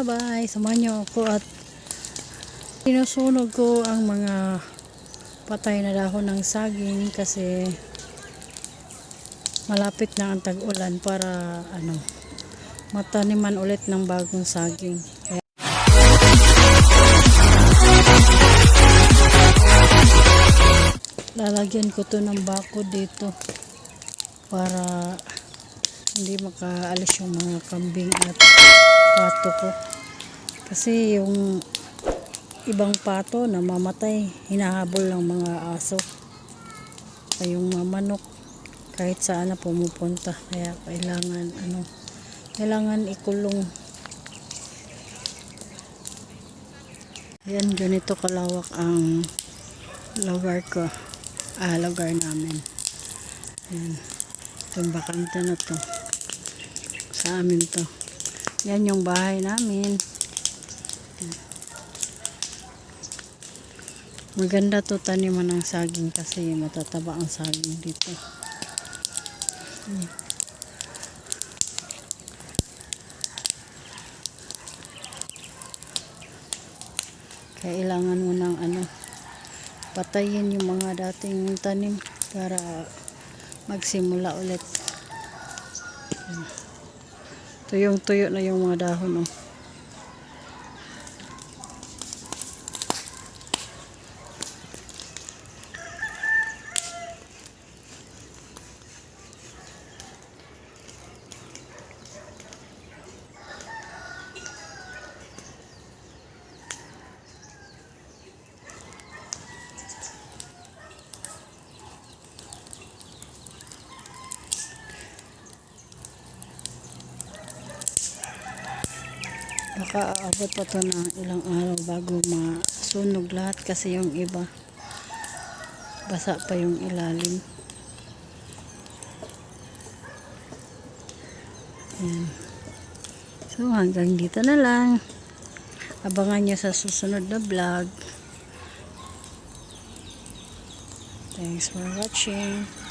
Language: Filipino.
bye. Samahan niyo ako at sinusunog ko ang mga patay na dahon ng saging kasi malapit na ang tag-ulan para mataniman ulit ng bagong saging. Kaya lalagyan ko to ng bako dito para hindi makaalis yung mga kambing at pato ko. Kasi yung ibang pato na mamatay, hinahabol ng mga aso. Ay yung mga manok kahit saan na pumupunta. Kaya kailangan ikulong. Ayan, ganito kalawak ang lugar ko. Lugar namin. Ayan. Itong bakante na to. Sa amin to. Yan yung bahay namin. Ayan. Maganda to taniman ng saging kasi matataba ang saging dito. Kailangan mo ng patayin yung mga dating tanim para magsimula ulit. Tuyong-tuyo na yung mga dahon. Baka aabot pa to ng ilang araw bago masunog lahat kasi yung iba basa pa yung ilalim. Ayan. So hanggang dito na lang. Abangan nyo sa susunod na vlog. Thanks for watching.